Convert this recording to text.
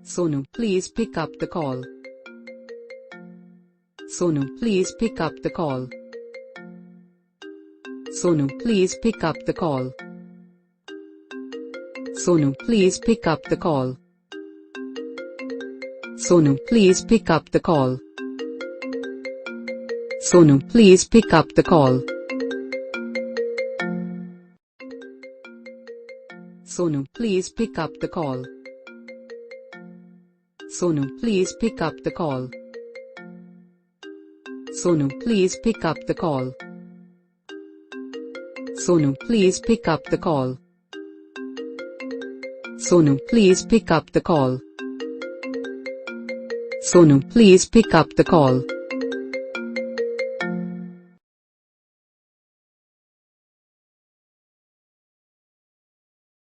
Sonu, please pick up the call. Sonu, please pick up the call. Sonu, please pick up the call. Sonu, please pick up the call. Sonu, please pick up the call. Sonu, please pick up the call. Sonu, please pick up the call. Sonu, please pick up the call. Sonu, please pick up the call. Sonu, please pick up the call. Sonu, please pick up the call. Sonu, please pick up the call.